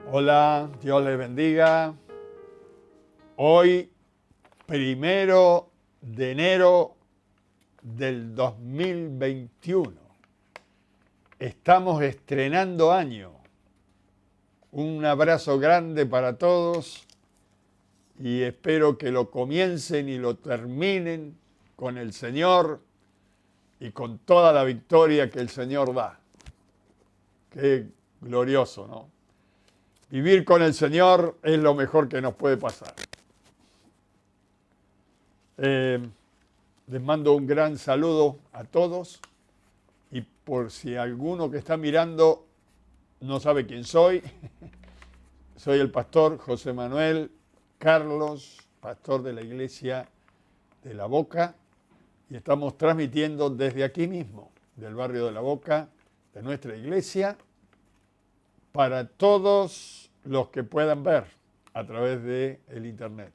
Hola, Dios les bendiga. Hoy, 1 de enero del 2021, estamos estrenando año. Un abrazo grande para todos y espero que lo comiencen y lo terminen con el Señor y con toda la victoria que el Señor da. Qué glorioso, ¿no? Vivir con el Señor es lo mejor que nos puede pasar. Les mando un gran saludo a todos y por si alguno que está mirando no sabe quién soy, soy el pastor José Manuel Carlos, pastor de la iglesia de La Boca, y estamos transmitiendo desde aquí mismo, del barrio de La Boca, de nuestra iglesia, para todos los que puedan ver a través del internet.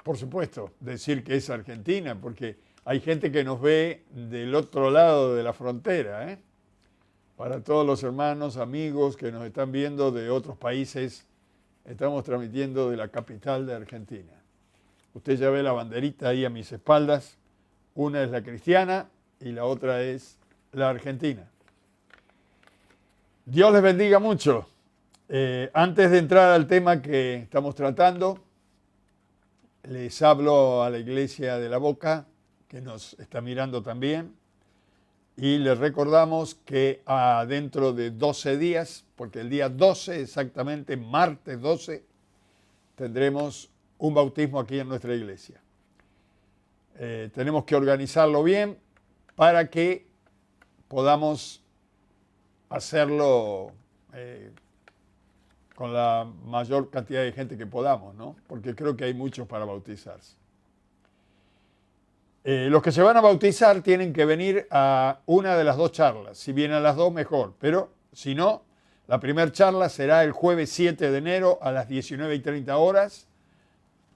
Por supuesto, decir que es Argentina, porque hay gente que nos ve del otro lado de la frontera, ¿eh? Para todos los hermanos, amigos que nos están viendo de otros países, estamos transmitiendo de la capital de Argentina. Usted ya ve la banderita ahí a mis espaldas, una es la cristiana y la otra es la argentina. Dios les bendiga mucho. Antes de entrar al tema que estamos tratando, les hablo a la iglesia de La Boca, que nos está mirando también, y les recordamos que dentro de 12 días, porque el día 12, exactamente martes 12, tendremos un bautismo aquí en nuestra iglesia. Tenemos que organizarlo bien para que podamos hacerlo con la mayor cantidad de gente que podamos, ¿no? Porque creo que hay muchos para bautizarse. Los que se van a bautizar tienen que venir a una de las dos charlas. Si vienen a las dos, mejor. Pero si no, la primera charla será el jueves 7 de enero a las 19:30 horas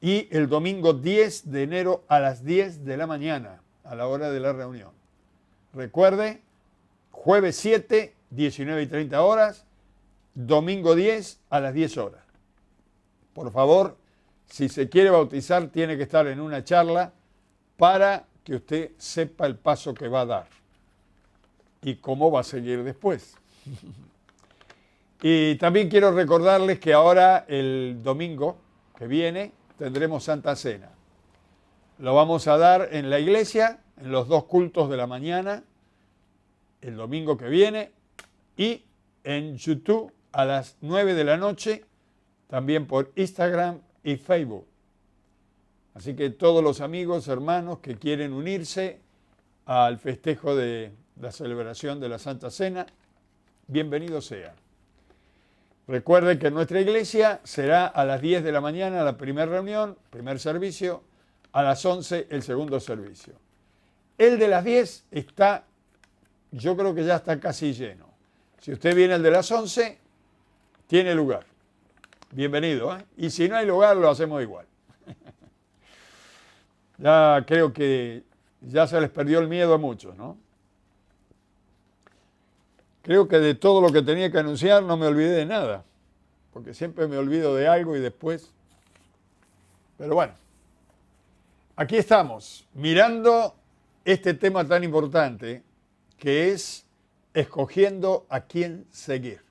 y el domingo 10 de enero a las 10 de la mañana, a la hora de la reunión. Recuerde, jueves 7, 19:30 horas, domingo 10 a las 10 horas. Por favor, si se quiere bautizar, tiene que estar en una charla para que usted sepa el paso que va a dar y cómo va a seguir después. Y también quiero recordarles que ahora, el domingo que viene, tendremos Santa Cena. Lo vamos a dar en la iglesia, en los dos cultos de la mañana, el domingo que viene, y en YouTube a las 9 de la noche, también por Instagram y Facebook. Así que todos los amigos, hermanos que quieren unirse al festejo de la celebración de la Santa Cena, bienvenidos sean. Recuerden que en nuestra iglesia será a las 10 de la mañana la primera reunión, primer servicio, a las 11 el segundo servicio. El de las 10 está, yo creo que ya está casi lleno. Si usted viene al de las 11, tiene lugar. Bienvenido, ¿eh? Y si no hay lugar, lo hacemos igual. Ya creo que ya se les perdió el miedo a muchos, ¿no? Creo que de todo lo que tenía que anunciar no me olvidé de nada, porque siempre me olvido de algo y después... Pero bueno, aquí estamos, mirando este tema tan importante que es escogiendo a quién seguir.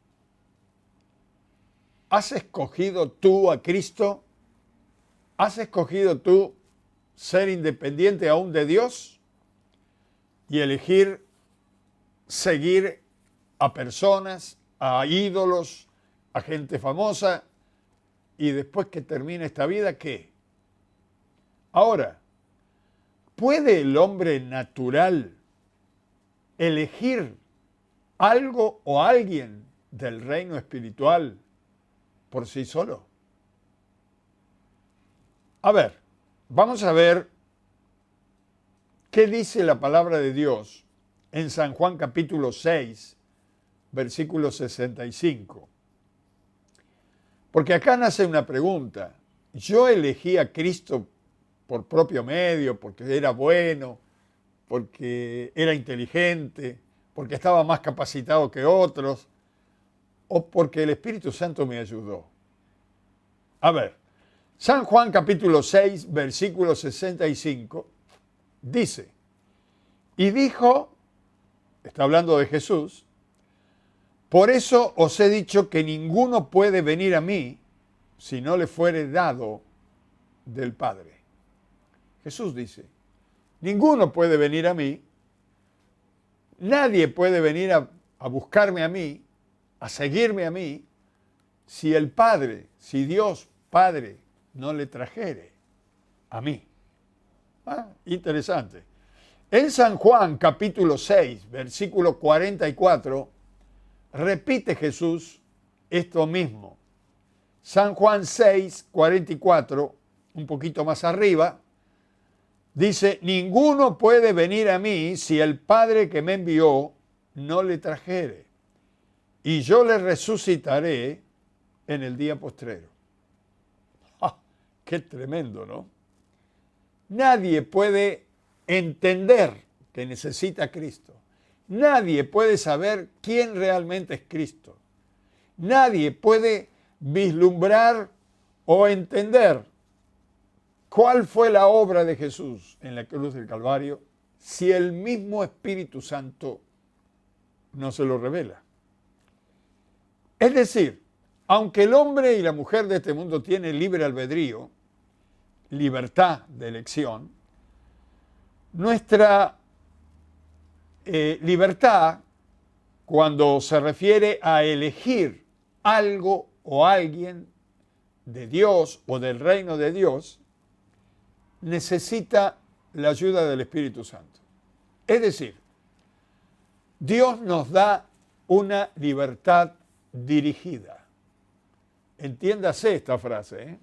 ¿Has escogido tú a Cristo? ¿Has escogido tú ser independiente aún de Dios y elegir seguir a personas, a ídolos, a gente famosa y después que termine esta vida, ¿qué? Ahora, ¿puede el hombre natural elegir algo o alguien del reino espiritual por sí solo? A ver, vamos a ver qué dice la palabra de Dios en San Juan capítulo 6, versículo 65. Porque acá nace una pregunta. ¿Yo elegí a Cristo por propio medio, porque era bueno, porque era inteligente, porque estaba más capacitado que otros, o porque el Espíritu Santo me ayudó. A ver, San Juan capítulo 6, versículo 65, dice, y dijo, está hablando de Jesús, por eso os he dicho que ninguno puede venir a mí si no le fuere dado del Padre. Jesús dice, ninguno puede venir a mí, nadie puede venir a buscarme a mí, a seguirme a mí, si el Padre, si Dios Padre no le trajere a mí. Interesante. En San Juan capítulo 6, versículo 44, repite Jesús esto mismo. San Juan 6, 44, un poquito más arriba, dice, ninguno puede venir a mí si el Padre que me envió no le trajere, y yo le resucitaré en el día postrero. ¡Qué tremendo!, ¿no? Nadie puede entender que necesita a Cristo. Nadie puede saber quién realmente es Cristo. Nadie puede vislumbrar o entender cuál fue la obra de Jesús en la cruz del Calvario si el mismo Espíritu Santo no se lo revela. Es decir, aunque el hombre y la mujer de este mundo tienen libre albedrío, libertad de elección, nuestra libertad, cuando se refiere a elegir algo o alguien de Dios o del reino de Dios, necesita la ayuda del Espíritu Santo. Es decir, Dios nos da una libertad dirigida. Entiéndase esta frase, ¿eh?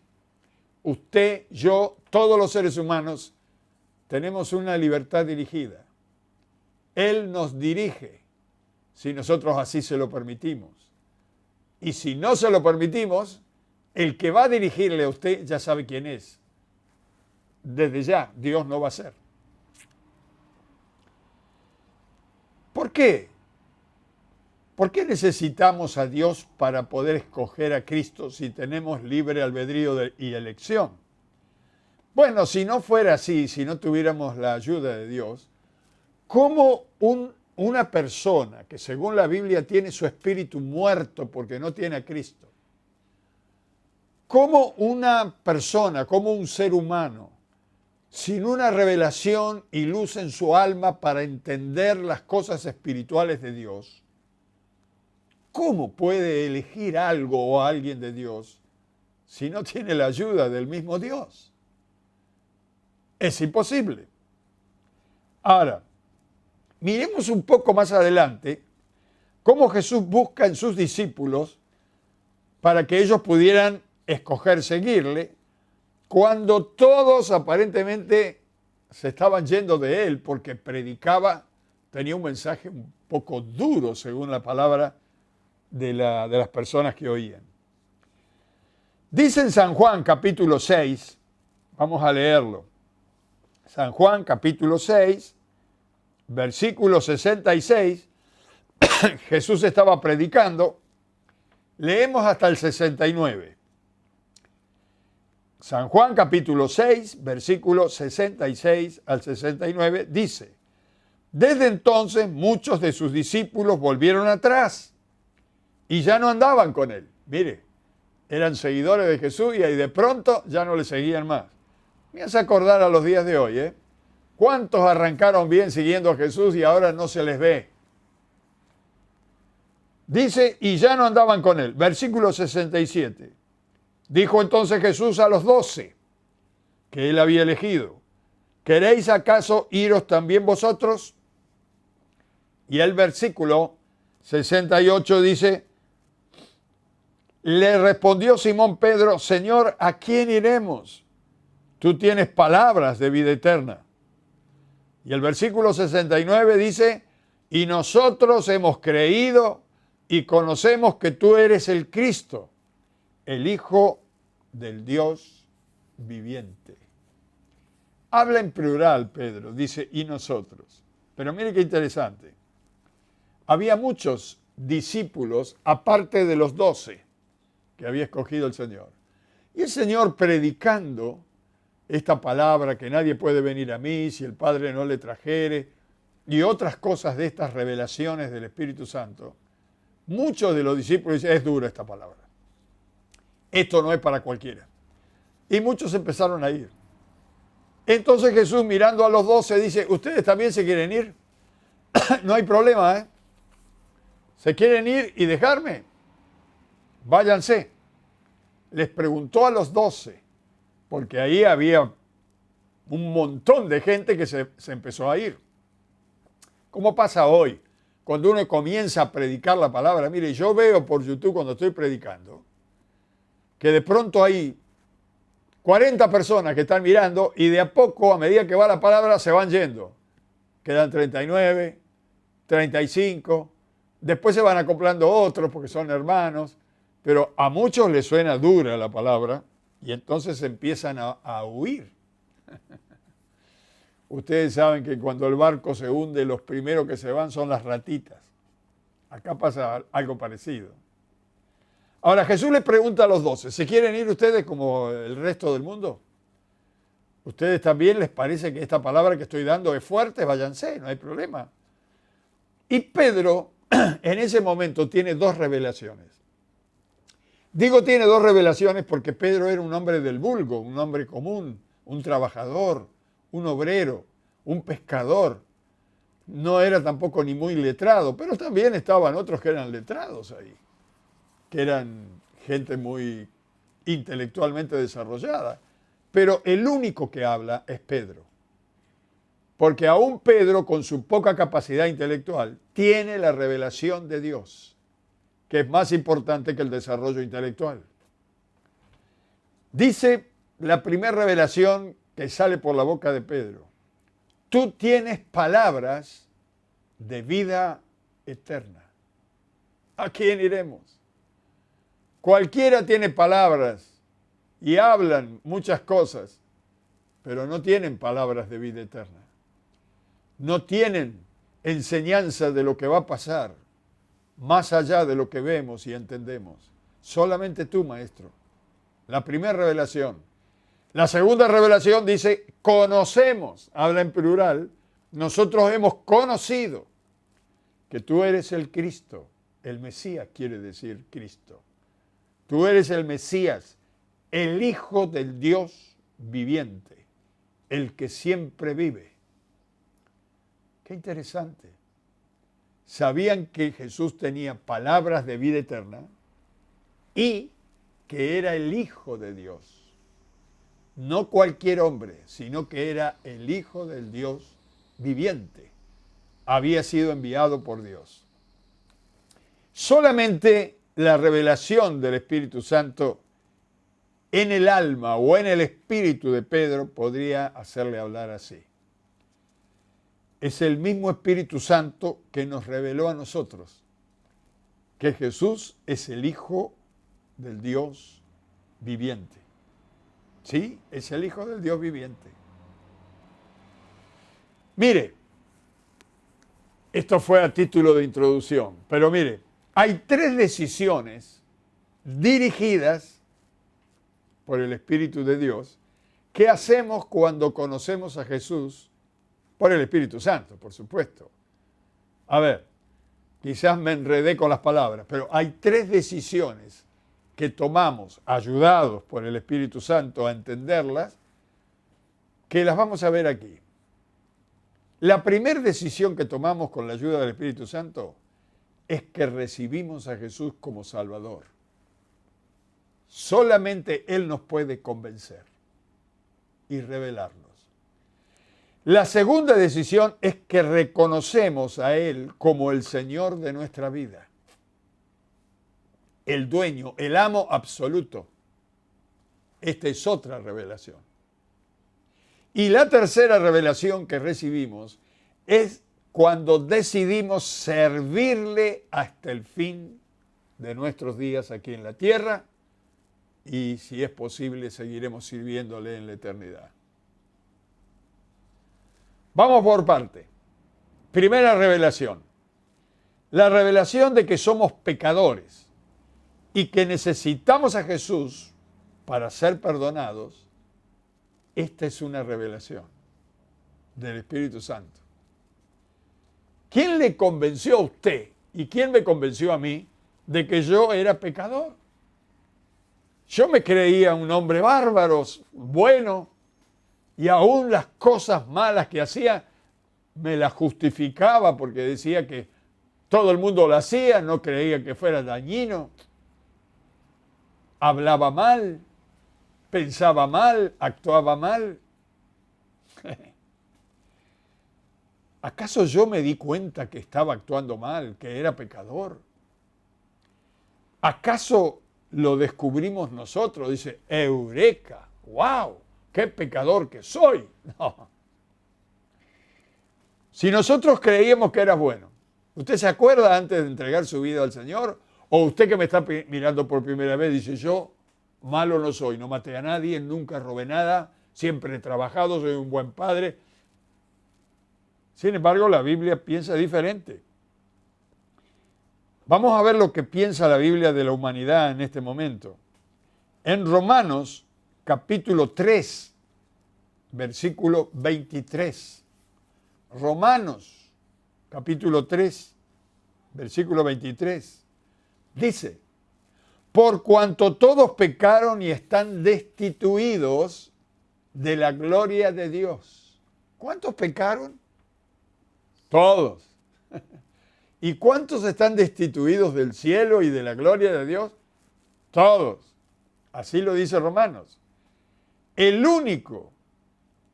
Usted, yo, todos los seres humanos tenemos una libertad dirigida. Él nos dirige si nosotros así se lo permitimos. Y si no se lo permitimos, el que va a dirigirle a usted ya sabe quién es. Desde ya, Dios no va a ser. ¿Por qué? ¿Por qué necesitamos a Dios para poder escoger a Cristo si tenemos libre albedrío y elección? Bueno, si no fuera así, si no tuviéramos la ayuda de Dios, ¿cómo una persona que según la Biblia tiene su espíritu muerto porque no tiene a Cristo, cómo una persona, cómo un ser humano, sin una revelación y luz en su alma para entender las cosas espirituales de Dios, ¿cómo puede elegir algo o a alguien de Dios si no tiene la ayuda del mismo Dios? Es imposible. Ahora, miremos un poco más adelante cómo Jesús busca en sus discípulos para que ellos pudieran escoger seguirle cuando todos aparentemente se estaban yendo de él porque predicaba, tenía un mensaje un poco duro según la palabra de las personas que oían. Dice en San Juan capítulo 6, vamos a leerlo. San Juan capítulo 6, versículo 66, Jesús estaba predicando, leemos hasta el 69. San Juan capítulo 6, versículo 66 al 69, dice, desde entonces muchos de sus discípulos volvieron atrás y ya no andaban con él. Mire, eran seguidores de Jesús y ahí de pronto ya no le seguían más. Me hace acordar a los días de hoy, ¿eh? ¿Cuántos arrancaron bien siguiendo a Jesús y ahora no se les ve? Dice, y ya no andaban con él. Versículo 67. Dijo entonces Jesús a los 12 que él había elegido, ¿queréis acaso iros también vosotros? Y el versículo 68 dice, le respondió Simón Pedro, Señor, ¿a quién iremos? Tú tienes palabras de vida eterna. Y el versículo 69 dice, y nosotros hemos creído y conocemos que tú eres el Cristo, el Hijo del Dios viviente. Habla en plural, Pedro, dice, y nosotros. Pero mire qué interesante. había muchos discípulos aparte de los 12 que había escogido el Señor. Y el Señor, predicando esta palabra, que nadie puede venir a mí si el Padre no le trajere, y otras cosas de estas revelaciones del Espíritu Santo, muchos de los discípulos dicen, es dura esta palabra. Esto no es para cualquiera. Y muchos empezaron a ir. Entonces Jesús, mirando a los 12, dice, ¿ustedes también se quieren ir? No hay problema, ¿eh? ¿Se quieren ir y dejarme? Váyanse. Les preguntó a los 12, porque ahí había un montón de gente que se empezó a ir. ¿Cómo pasa hoy? Cuando uno comienza a predicar la palabra, mire, yo veo por YouTube cuando estoy predicando, que de pronto hay 40 personas que están mirando y de a poco, a medida que va la palabra, se van yendo. Quedan 39, 35, después se van acoplando otros porque son hermanos, pero a muchos les suena dura la palabra y entonces empiezan a huir. Ustedes saben que cuando el barco se hunde, los primeros que se van son las ratitas. Acá pasa algo parecido. Ahora Jesús les pregunta a los 12, ¿se quieren ir ustedes como el resto del mundo? ¿Ustedes también les parece que esta palabra que estoy dando es fuerte? Váyanse, no hay problema. Y Pedro en ese momento tiene dos revelaciones. Digo tiene dos revelaciones porque Pedro era un hombre del vulgo, un hombre común, un trabajador, un obrero, un pescador. No era tampoco ni muy letrado, pero también estaban otros que eran letrados ahí, que eran gente muy intelectualmente desarrollada. Pero el único que habla es Pedro. Porque aún Pedro, con su poca capacidad intelectual, tiene la revelación de Dios, que es más importante que el desarrollo intelectual. Dice la primera revelación que sale por la boca de Pedro, tú tienes palabras de vida eterna. ¿A quién iremos? Cualquiera tiene palabras y hablan muchas cosas, pero no tienen palabras de vida eterna. No tienen enseñanza de lo que va a pasar, más allá de lo que vemos y entendemos. Solamente tú, maestro. La primera revelación. La segunda revelación dice, conocemos, habla en plural, nosotros hemos conocido que tú eres el Cristo. El Mesías quiere decir Cristo. Tú eres el Mesías, el Hijo del Dios viviente, el que siempre vive. Qué interesante. Sabían que Jesús tenía palabras de vida eterna y que era el Hijo de Dios. No cualquier hombre, sino que era el Hijo del Dios viviente. Había sido enviado por Dios. Solamente la revelación del Espíritu Santo en el alma o en el espíritu de Pedro podría hacerle hablar así. Es el mismo Espíritu Santo que nos reveló a nosotros que Jesús es el Hijo del Dios viviente. Sí, es el Hijo del Dios viviente. Mire, esto fue a título de introducción, pero mire, hay tres decisiones dirigidas por el Espíritu de Dios que hacemos cuando conocemos a Jesús por el Espíritu Santo, por supuesto. A ver, quizás me enredé con las palabras, pero hay tres decisiones que tomamos, ayudados por el Espíritu Santo a entenderlas, que las vamos a ver aquí. La primera decisión que tomamos con la ayuda del Espíritu Santo es que recibimos a Jesús como Salvador. Solamente Él nos puede convencer y revelarnos. La segunda decisión es que reconocemos a Él como el Señor de nuestra vida, el dueño, el amo absoluto. Esta es otra revelación. Y la tercera revelación que recibimos es cuando decidimos servirle hasta el fin de nuestros días aquí en la tierra y, si es posible, seguiremos sirviéndole en la eternidad. Vamos por parte. Primera revelación. La revelación de que somos pecadores y que necesitamos a Jesús para ser perdonados, esta es una revelación del Espíritu Santo. ¿Quién le convenció a usted y quién me convenció a mí de que yo era pecador? Yo me creía un hombre bárbaro, bueno, y aún las cosas malas que hacía me las justificaba porque decía que todo el mundo lo hacía, no creía que fuera dañino. Hablaba mal, pensaba mal, actuaba mal. ¿Acaso yo me di cuenta que estaba actuando mal, que era pecador? ¿Acaso lo descubrimos nosotros? Dice, ¡eureka! ¡Wow! ¡Qué pecador que soy! No. Si nosotros creíamos que era bueno, ¿usted se acuerda antes de entregar su vida al Señor? O usted que me está mirando por primera vez dice, yo malo no soy, no maté a nadie, nunca robé nada, siempre he trabajado, soy un buen padre. Sin embargo, la Biblia piensa diferente. Vamos a ver lo que piensa la Biblia de la humanidad en este momento. En Romanos, capítulo 3, versículo 23. Romanos, capítulo 3, versículo 23. Dice, por cuanto todos pecaron y están destituidos de la gloria de Dios. ¿Cuántos pecaron? Todos. ¿Y cuántos están destituidos del cielo y de la gloria de Dios? Todos. Así lo dice Romanos. El único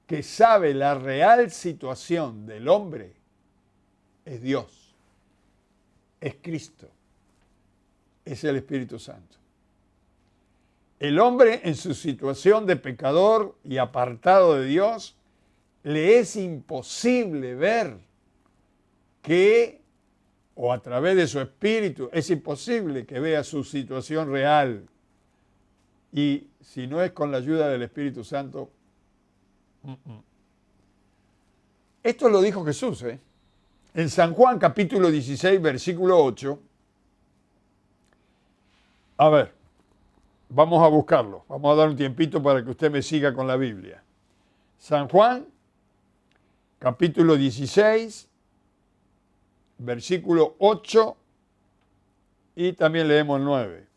que sabe la real situación del hombre es Dios, es Cristo, es el Espíritu Santo. El hombre en su situación de pecador y apartado de Dios, le es imposible ver que, o a través de su espíritu, es imposible que vea su situación real. Y si no es con la ayuda del Espíritu Santo, Esto lo dijo Jesús, en San Juan capítulo 16, versículo 8. A ver, vamos a buscarlo. Vamos a dar un tiempito para que usted me siga con la Biblia. San Juan capítulo 16, versículo 8 y también leemos el 9.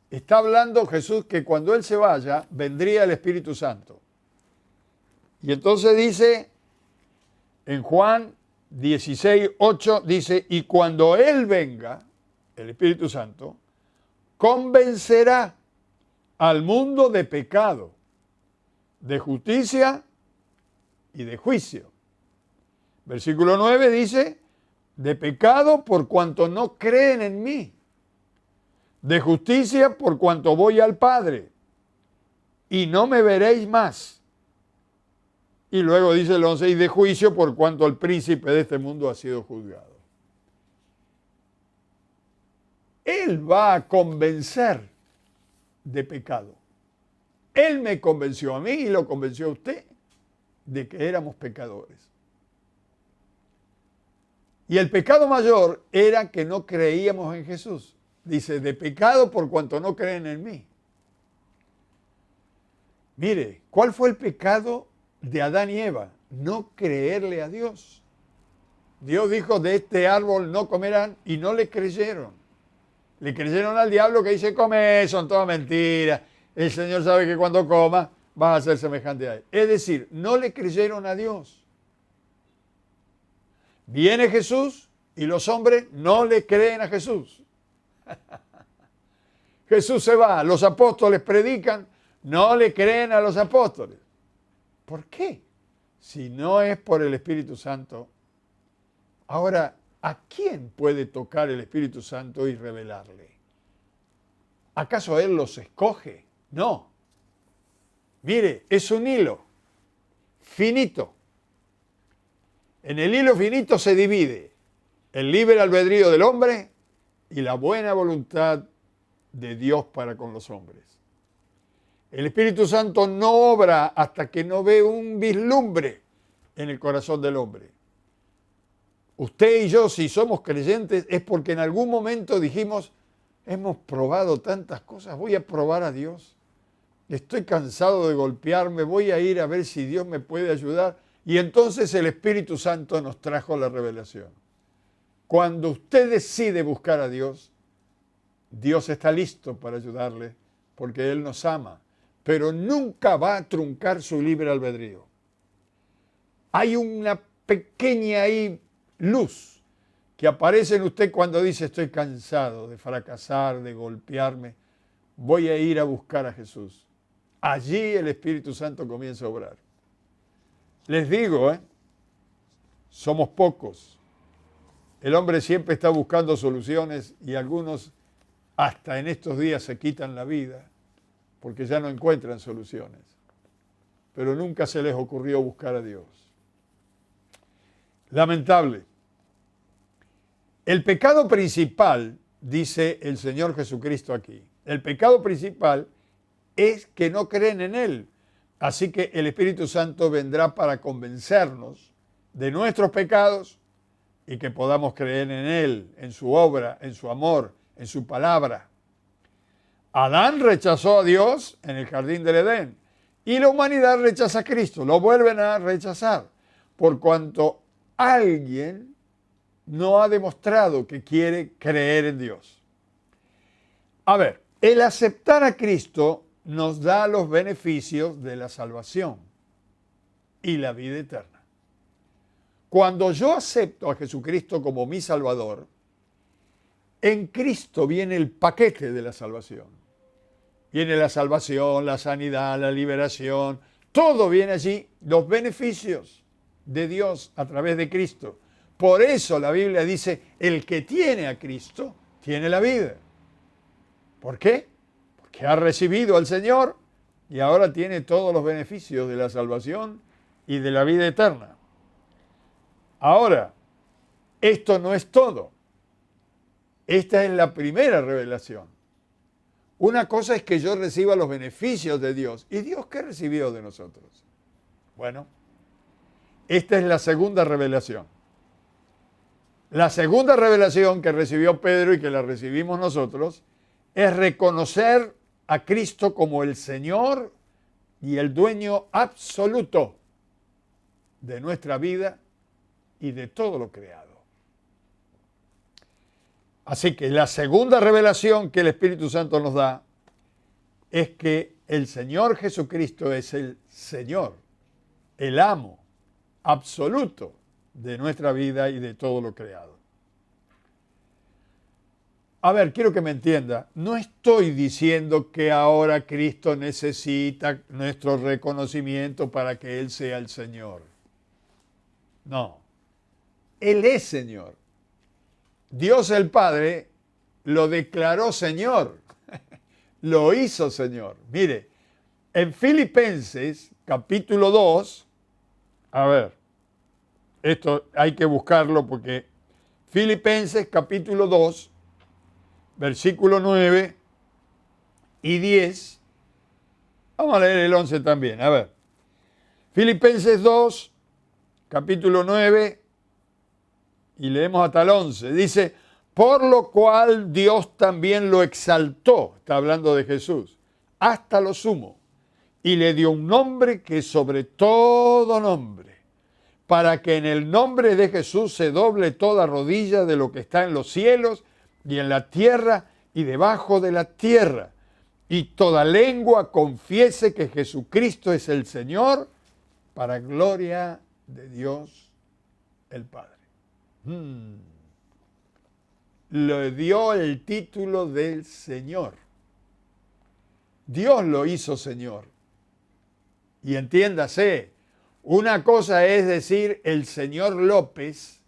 Está hablando Jesús que cuando Él se vaya, vendría el Espíritu Santo. Y entonces dice, en Juan 16, 8, dice, y cuando Él venga, el Espíritu Santo, convencerá al mundo de pecado, de justicia y de juicio. Versículo 9 dice, de pecado por cuanto no creen en mí, de justicia por cuanto voy al Padre, y no me veréis más. Y luego dice el 11, y de juicio por cuanto el príncipe de este mundo ha sido juzgado. Él va a convencer de pecado. Él me convenció a mí y lo convenció a usted de que éramos pecadores. Y el pecado mayor era que no creíamos en Jesús. Dice, de pecado por cuanto no creen en mí. Mire, ¿cuál fue el pecado de Adán y Eva? No creerle a Dios. Dios dijo, de este árbol no comerán, y no le creyeron. Le creyeron al diablo que dice, come, son todas mentiras. El Señor sabe que cuando coma vas a ser semejante a Él. Es decir, no le creyeron a Dios. Viene Jesús y los hombres no le creen a Jesús. Jesús se va, los apóstoles predican, no le creen a los apóstoles. ¿Por qué? Si no es por el Espíritu Santo. Ahora, ¿a quién puede tocar el Espíritu Santo y revelarle? ¿Acaso Él los escoge? No. Mire, es un hilo finito. En el hilo finito se divide el libre albedrío del hombre y la buena voluntad de Dios para con los hombres. El Espíritu Santo no obra hasta que no ve un vislumbre en el corazón del hombre. Usted y yo, si somos creyentes, es porque en algún momento dijimos, hemos probado tantas cosas, voy a probar a Dios. Estoy cansado de golpearme, voy a ir a ver si Dios me puede ayudar. Y entonces el Espíritu Santo nos trajo la revelación. Cuando usted decide buscar a Dios, Dios está listo para ayudarle, porque Él nos ama, pero nunca va a truncar su libre albedrío. Hay una pequeña ahí luz que aparece en usted cuando dice, estoy cansado de fracasar, de golpearme, voy a ir a buscar a Jesús. Allí el Espíritu Santo comienza a obrar. Les digo, somos pocos. El hombre siempre está buscando soluciones y algunos hasta en estos días se quitan la vida porque ya no encuentran soluciones. Pero nunca se les ocurrió buscar a Dios. Lamentable. El pecado principal, dice el Señor Jesucristo aquí, el pecado principal es que no creen en Él. Así que el Espíritu Santo vendrá para convencernos de nuestros pecados y que podamos creer en Él, en su obra, en su amor, en su palabra. Adán rechazó a Dios en el jardín del Edén y la humanidad rechaza a Cristo, lo vuelven a rechazar, por cuanto alguien no ha demostrado que quiere creer en Dios. A ver, el aceptar a Cristo nos da los beneficios de la salvación y la vida eterna. Cuando yo acepto a Jesucristo como mi Salvador, en Cristo viene el paquete de la salvación. Viene la salvación, la sanidad, la liberación, todo viene allí, los beneficios de Dios a través de Cristo. Por eso la Biblia dice, el que tiene a Cristo, tiene la vida. ¿Por qué? Porque ha recibido al Señor y ahora tiene todos los beneficios de la salvación y de la vida eterna. Ahora, esto no es todo. Esta es la primera revelación. Una cosa es que yo reciba los beneficios de Dios. ¿Y Dios qué recibió de nosotros? Bueno, esta es la segunda revelación. La segunda revelación que recibió Pedro y que la recibimos nosotros es reconocer a Cristo como el Señor y el dueño absoluto de nuestra vida y de todo lo creado. Así que la segunda revelación que el Espíritu Santo nos da es que el Señor Jesucristo es el Señor, el amo absoluto de nuestra vida y de todo lo creado. A ver, quiero que me entienda, no estoy diciendo que ahora Cristo necesita nuestro reconocimiento para que Él sea el Señor. No, Él es Señor. Dios el Padre lo declaró Señor, lo hizo Señor. Mire, en Filipenses capítulo 2, a ver, esto hay que buscarlo porque Filipenses capítulo 2, versículo 9 y 10, vamos a leer el 11 también, a ver. Filipenses 2, capítulo 9, y leemos hasta el 11. Dice, por lo cual Dios también lo exaltó, está hablando de Jesús, hasta lo sumo, y le dio un nombre que es sobre todo nombre, para que en el nombre de Jesús se doble toda rodilla de lo que está en los cielos y en la tierra y debajo de la tierra, y toda lengua confiese que Jesucristo es el Señor, para gloria de Dios el Padre. Le dio el título del Señor. Dios lo hizo Señor. Y entiéndase, una cosa es decir el señor López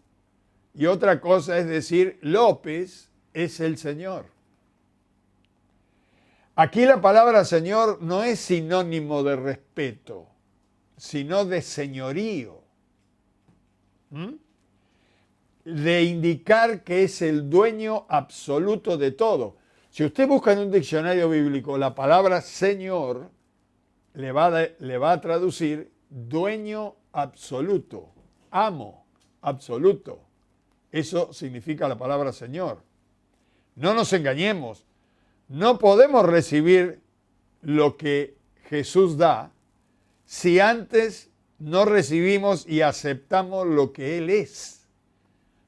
y otra cosa es decir López es el Señor. Aquí la palabra Señor no es sinónimo de respeto, sino de señorío. De indicar que es el dueño absoluto de todo. Si usted busca en un diccionario bíblico la palabra Señor, le va a traducir dueño absoluto, amo absoluto. Eso significa la palabra Señor. No nos engañemos. No podemos recibir lo que Jesús da si antes no recibimos y aceptamos lo que Él es.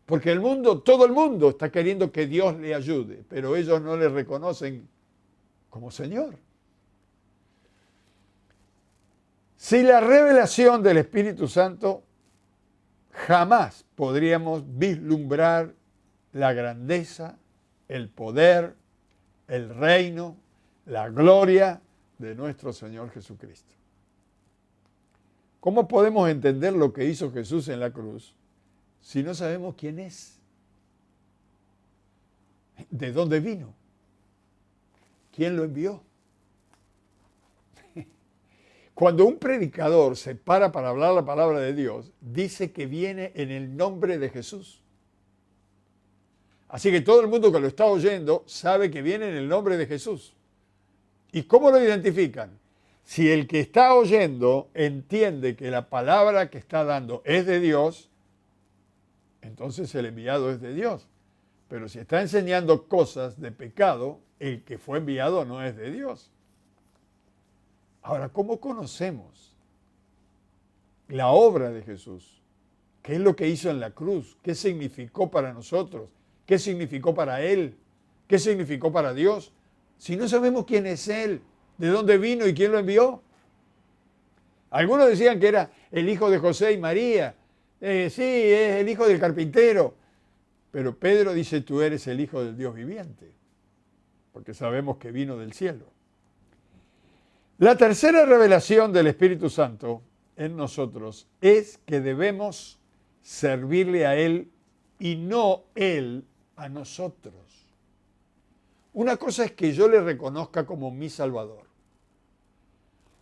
Porque el mundo, todo el mundo está queriendo que Dios le ayude, pero ellos no le reconocen como Señor. Si la revelación del Espíritu Santo, jamás podríamos vislumbrar la grandeza, el poder, el reino, la gloria de nuestro Señor Jesucristo. ¿Cómo podemos entender lo que hizo Jesús en la cruz si no sabemos quién es? ¿De dónde vino? ¿Quién lo envió? Cuando un predicador se para hablar la palabra de Dios, dice que viene en el nombre de Jesús. Así que todo el mundo que lo está oyendo sabe que viene en el nombre de Jesús. ¿Y cómo lo identifican? Si el que está oyendo entiende que la palabra que está dando es de Dios, entonces el enviado es de Dios. Pero si está enseñando cosas de pecado, el que fue enviado no es de Dios. Ahora, ¿cómo conocemos la obra de Jesús? ¿Qué es lo que hizo en la cruz? ¿Qué significó para nosotros? ¿Qué significó para Él? ¿Qué significó para Dios? Si no sabemos quién es Él, de dónde vino y quién lo envió. Algunos decían que era el hijo de José y María. Sí, es el hijo del carpintero. Pero Pedro dice, tú eres el hijo del Dios viviente, porque sabemos que vino del cielo. La tercera revelación del Espíritu Santo en nosotros es que debemos servirle a Él y no Él a nosotros. Una cosa es que yo le reconozca como mi Salvador.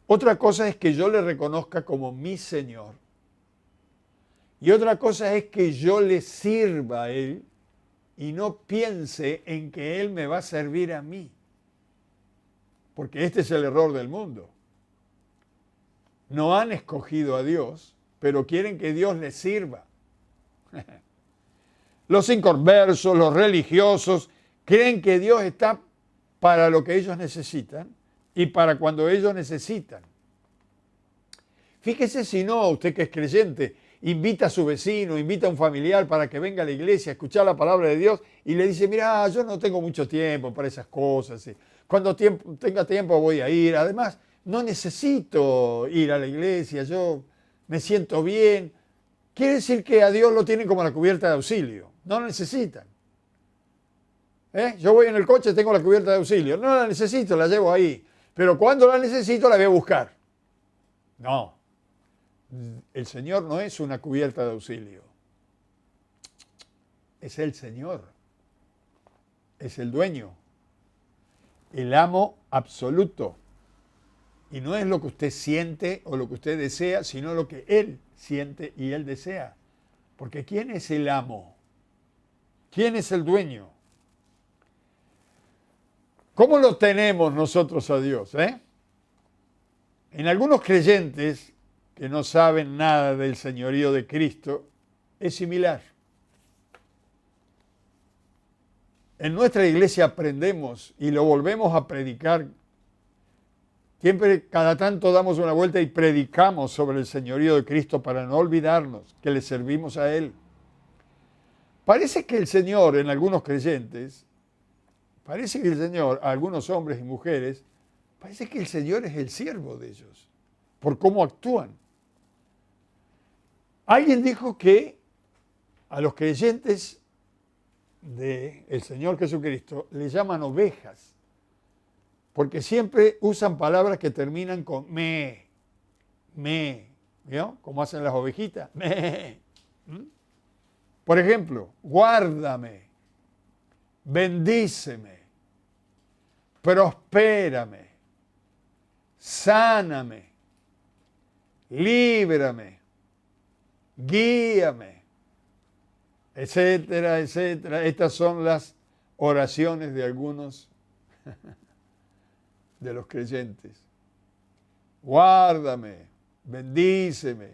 Otra cosa es que yo le reconozca como mi Señor. Y otra cosa es que yo le sirva a Él y no piense en que Él me va a servir a mí. Porque este es el error del mundo. No han escogido a Dios, pero quieren que Dios les sirva. Los inconversos, los religiosos, creen que Dios está para lo que ellos necesitan y para cuando ellos necesitan. Fíjese si no, usted que es creyente, invita a su vecino, invita a un familiar para que venga a la iglesia a escuchar la palabra de Dios y le dice, mira, yo no tengo mucho tiempo para esas cosas. Cuando tenga tiempo voy a ir. Además, no necesito ir a la iglesia, yo me siento bien. Quiere decir que a Dios lo tienen como la cubierta de auxilio. No lo necesitan. Yo voy en el coche, tengo la cubierta de auxilio. No la necesito, la llevo ahí. Pero cuando la necesito, la voy a buscar. No. El Señor no es una cubierta de auxilio. Es el Señor. Es el dueño. El amo absoluto. Y no es lo que usted siente o lo que usted desea, sino lo que Él siente y Él desea. Porque ¿quién es el amo? ¿Quién es el dueño? ¿Cómo lo tenemos nosotros a Dios? En algunos creyentes que no saben nada del señorío de Cristo, es similar. En nuestra iglesia aprendemos y lo volvemos a predicar. Siempre, cada tanto damos una vuelta y predicamos sobre el señorío de Cristo para no olvidarnos que le servimos a Él. Parece que el Señor, en algunos creyentes, parece que el Señor, a algunos hombres y mujeres, parece que el Señor es el siervo de ellos, por cómo actúan. Alguien dijo que a los creyentes del Señor Jesucristo le llaman ovejas, porque siempre usan palabras que terminan con me, ¿no? Como hacen las ovejitas, me. Por ejemplo, guárdame, bendíceme, prospérame, sáname, líbrame, guíame, etcétera, etcétera. Estas son las oraciones de algunos de los creyentes. Guárdame, bendíceme,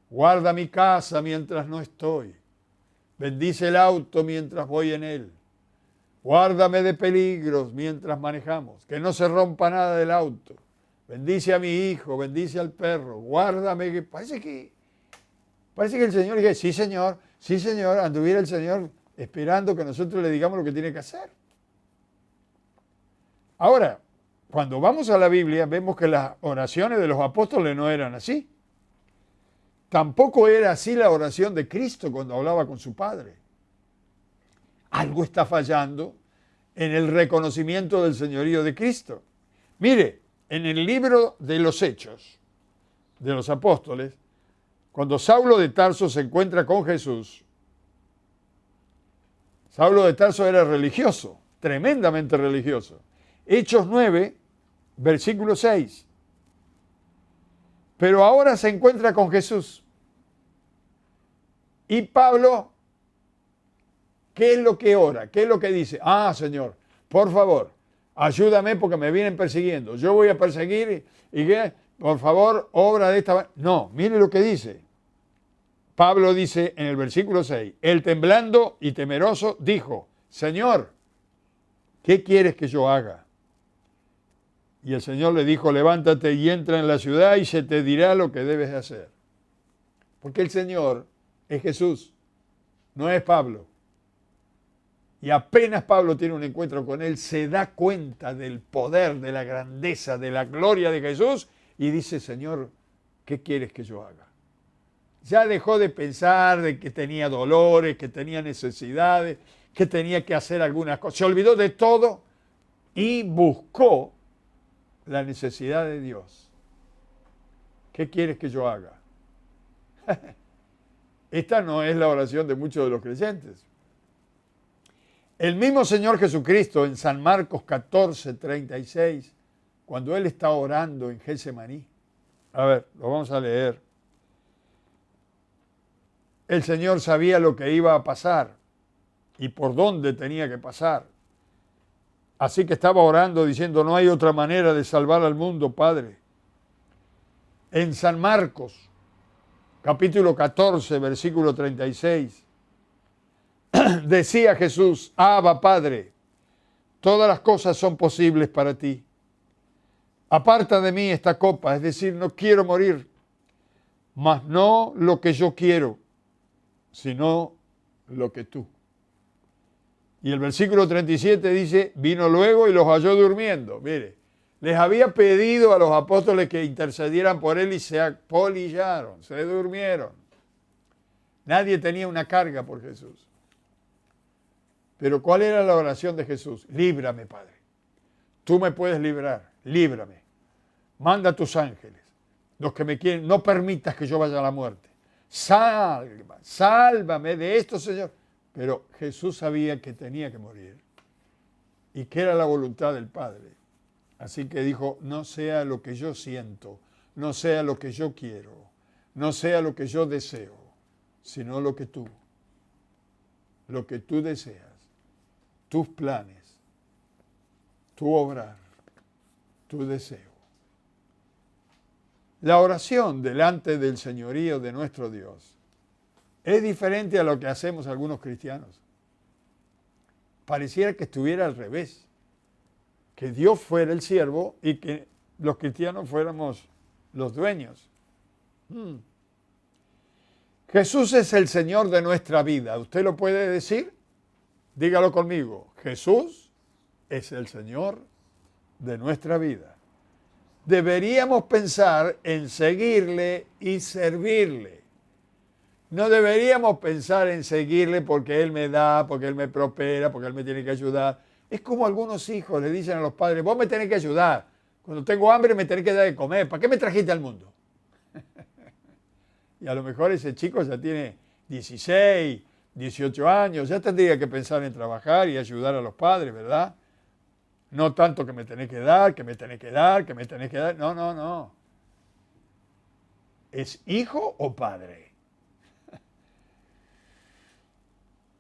guarda mi casa mientras no estoy, Bendice el auto mientras voy en él. Guárdame de peligros mientras manejamos. Que no se rompa nada del auto. Bendice a mi hijo, bendice al perro. Guárdame. Parece que el Señor dice, sí Señor, anduviera el Señor esperando que nosotros le digamos lo que tiene que hacer. Ahora, cuando vamos a la Biblia, vemos que las oraciones de los apóstoles no eran así. Tampoco era así la oración de Cristo cuando hablaba con su Padre. Algo está fallando en el reconocimiento del señorío de Cristo. Mire, en el libro de los Hechos de los Apóstoles, cuando Saulo de Tarso se encuentra con Jesús, Saulo de Tarso era religioso, tremendamente religioso. Hechos 9, versículo 6. Pero ahora se encuentra con Jesús. Y Pablo, ¿qué es lo que ora? ¿Qué es lo que dice? Ah, Señor, por favor, ayúdame porque me vienen persiguiendo. Yo voy a perseguir y que, por favor, obra de esta... No, mire lo que dice. Pablo dice en el versículo 6, él temblando y temeroso dijo, Señor, ¿qué quieres que yo haga? Y el Señor le dijo, levántate y entra en la ciudad y se te dirá lo que debes hacer. Porque el Señor es Jesús, no es Pablo. Y apenas Pablo tiene un encuentro con él, se da cuenta del poder, de la grandeza, de la gloria de Jesús y dice, Señor, ¿qué quieres que yo haga? Ya dejó de pensar de que tenía dolores, que tenía necesidades, que tenía que hacer algunas cosas. Se olvidó de todo y buscó la necesidad de Dios. ¿Qué quieres que yo haga? Esta no es la oración de muchos de los creyentes. El mismo Señor Jesucristo en San Marcos 14, 36, cuando Él está orando en Getsemaní. A ver, lo vamos a leer. El Señor sabía lo que iba a pasar y por dónde tenía que pasar. Así que estaba orando diciendo, no hay otra manera de salvar al mundo, Padre. En San Marcos, capítulo 14, versículo 36, decía Jesús, Abba, Padre, todas las cosas son posibles para ti. Aparta de mí esta copa, es decir, no quiero morir, mas no lo que yo quiero, sino lo que tú. Y el versículo 37 dice, vino luego y los halló durmiendo. Mire, les había pedido a los apóstoles que intercedieran por él y se apolillaron, se durmieron. Nadie tenía una carga por Jesús. Pero ¿cuál era la oración de Jesús? Líbrame, Padre. Tú me puedes librar, líbrame. Manda a tus ángeles, los que me quieren, no permitas que yo vaya a la muerte. Sálvame de esto, Señor. Pero Jesús sabía que tenía que morir y que era la voluntad del Padre. Así que dijo, no sea lo que yo siento, no sea lo que yo quiero, no sea lo que yo deseo, sino lo que tú deseas, tus planes, tu obrar, tu deseo. La oración delante del señorío de nuestro Dios es diferente a lo que hacemos algunos cristianos. Pareciera que estuviera al revés, que Dios fuera el siervo y que los cristianos fuéramos los dueños. Jesús es el Señor de nuestra vida. ¿Usted lo puede decir? Dígalo conmigo. Jesús es el Señor de nuestra vida. Deberíamos pensar en seguirle y servirle. No deberíamos pensar en seguirle porque Él me da, porque Él me prospera, porque Él me tiene que ayudar. Es como algunos hijos le dicen a los padres, vos me tenés que ayudar. Cuando tengo hambre me tenés que dar de comer. ¿Para qué me trajiste al mundo? Y a lo mejor ese chico ya tiene 16, 18 años, ya tendría que pensar en trabajar y ayudar a los padres, ¿verdad? No tanto que me tenés que dar, que me tenés que dar, que me tenés que dar. No. ¿Es hijo o padre?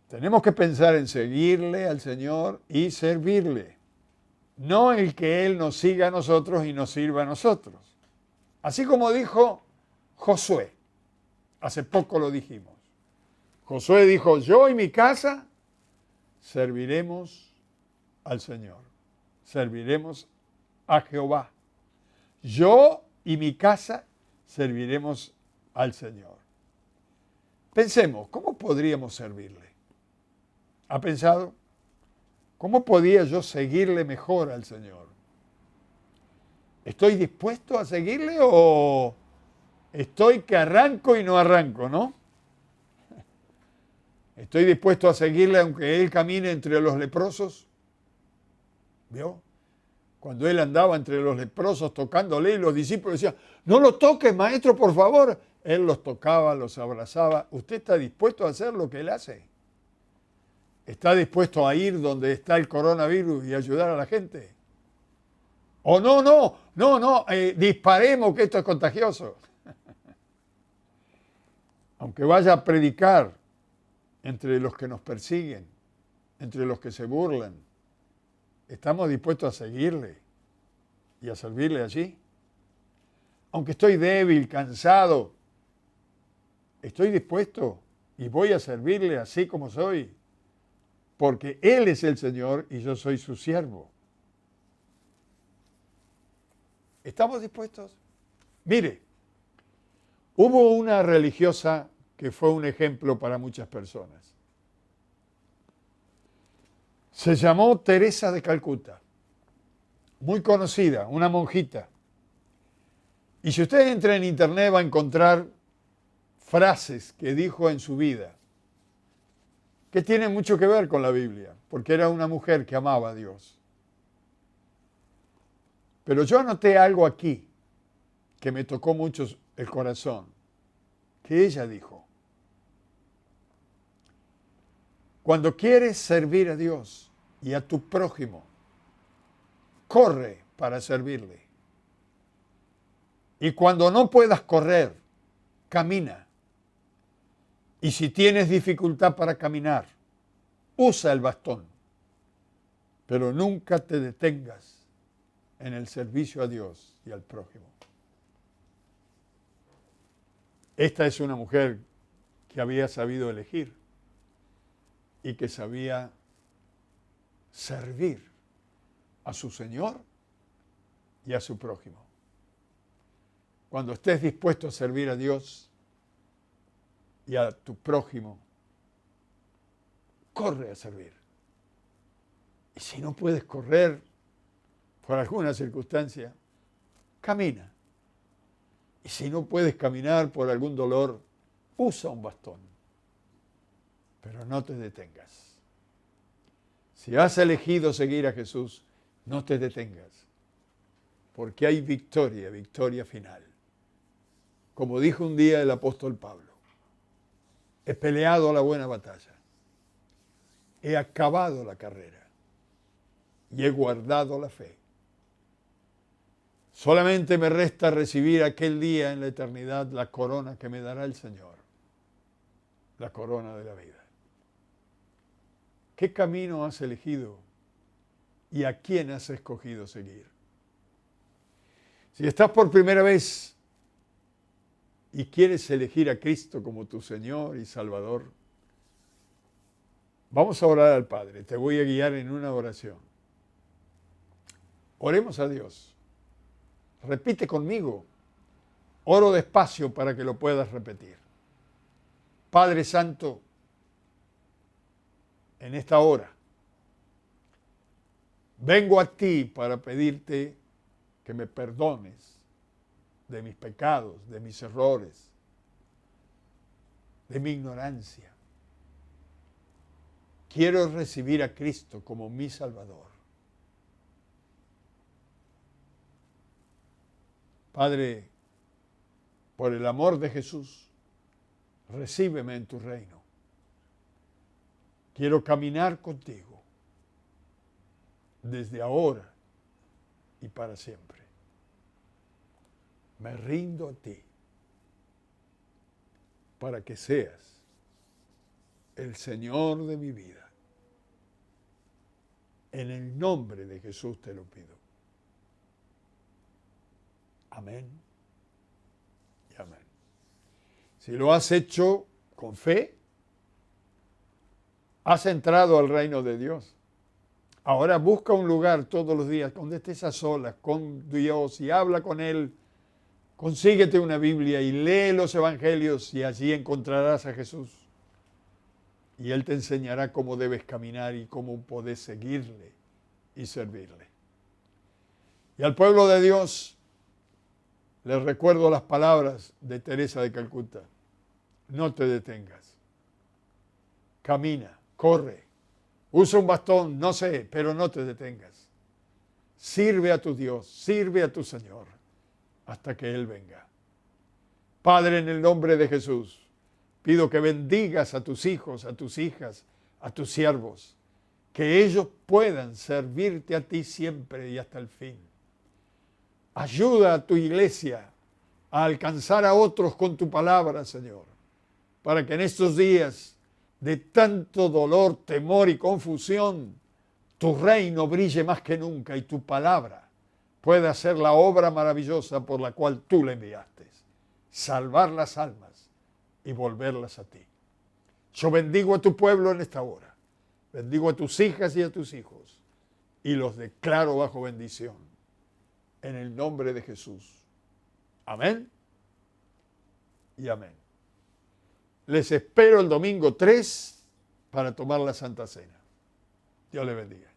Tenemos que pensar en seguirle al Señor y servirle. No en que Él nos siga a nosotros y nos sirva a nosotros. Así como dijo Josué. Hace poco lo dijimos. Josué dijo, yo y mi casa serviremos al Señor. Serviremos a Jehová. Yo y mi casa serviremos al Señor. Pensemos, ¿cómo podríamos servirle? ¿Ha pensado? ¿Cómo podía yo seguirle mejor al Señor? ¿Estoy dispuesto a seguirle o estoy que arranco y no arranco, no? ¿Estoy dispuesto a seguirle aunque Él camine entre los leprosos? ¿Vio? Cuando Él andaba entre los leprosos tocándole y los discípulos decían, no lo toques, maestro, por favor. Él los tocaba, los abrazaba. ¿Usted está dispuesto a hacer lo que Él hace? ¿Está dispuesto a ir donde está el coronavirus y ayudar a la gente? O no, disparemos que esto es contagioso. Aunque vaya a predicar entre los que nos persiguen, entre los que se burlan, ¿estamos dispuestos a seguirle y a servirle allí? Aunque estoy débil, cansado, estoy dispuesto y voy a servirle así como soy, porque Él es el Señor y yo soy su siervo. ¿Estamos dispuestos? Mire, hubo una religiosa que fue un ejemplo para muchas personas. Se llamó Teresa de Calcuta, muy conocida, una monjita. Y si usted entra en internet va a encontrar frases que dijo en su vida, que tienen mucho que ver con la Biblia, porque era una mujer que amaba a Dios. Pero yo anoté algo aquí que me tocó mucho el corazón, que ella dijo. Cuando quieres servir a Dios y a tu prójimo, corre para servirle. Y cuando no puedas correr, camina. Y si tienes dificultad para caminar, usa el bastón. Pero nunca te detengas en el servicio a Dios y al prójimo. Esta es una mujer que había sabido elegir y que sabía servir a su Señor y a su prójimo. Cuando estés dispuesto a servir a Dios y a tu prójimo, corre a servir. Y si no puedes correr por alguna circunstancia, camina. Y si no puedes caminar por algún dolor, usa un bastón. Pero no te detengas. Si has elegido seguir a Jesús, no te detengas. Porque hay victoria, victoria final. Como dijo un día el apóstol Pablo, he peleado la buena batalla, he acabado la carrera y he guardado la fe. Solamente me resta recibir aquel día en la eternidad la corona que me dará el Señor, la corona de la vida. ¿Qué camino has elegido y a quién has escogido seguir? Si estás por primera vez y quieres elegir a Cristo como tu Señor y Salvador, vamos a orar al Padre. Te voy a guiar en una oración. Oremos a Dios. Repite conmigo. Oro despacio para que lo puedas repetir. Padre Santo, en esta hora, vengo a ti para pedirte que me perdones de mis pecados, de mis errores, de mi ignorancia. Quiero recibir a Cristo como mi Salvador. Padre, por el amor de Jesús, recíbeme en tu reino. Quiero caminar contigo desde ahora y para siempre. Me rindo a ti para que seas el Señor de mi vida. En el nombre de Jesús te lo pido. Amén y amén. Si lo has hecho con fe, Has entrado al reino de Dios. Ahora busca un lugar todos los días donde estés a solas con Dios y habla con Él. Consíguete una Biblia y lee los evangelios y allí encontrarás a Jesús. Y Él te enseñará cómo debes caminar y cómo podés seguirle y servirle. Y al pueblo de Dios les recuerdo las palabras de Teresa de Calcuta. No te detengas. Camina, corre, usa un bastón, no sé, pero no te detengas. Sirve a tu Dios, sirve a tu Señor, hasta que Él venga. Padre, en el nombre de Jesús, pido que bendigas a tus hijos, a tus hijas, a tus siervos, que ellos puedan servirte a ti siempre y hasta el fin. Ayuda a tu iglesia a alcanzar a otros con tu palabra, Señor, para que en estos días de tanto dolor, temor y confusión, tu reino brille más que nunca y tu palabra pueda hacer la obra maravillosa por la cual tú la enviaste, salvar las almas y volverlas a ti. Yo bendigo a tu pueblo en esta hora, bendigo a tus hijas y a tus hijos y los declaro bajo bendición en el nombre de Jesús. Amén y amén. Les espero el domingo 3 para tomar la Santa Cena. Dios les bendiga.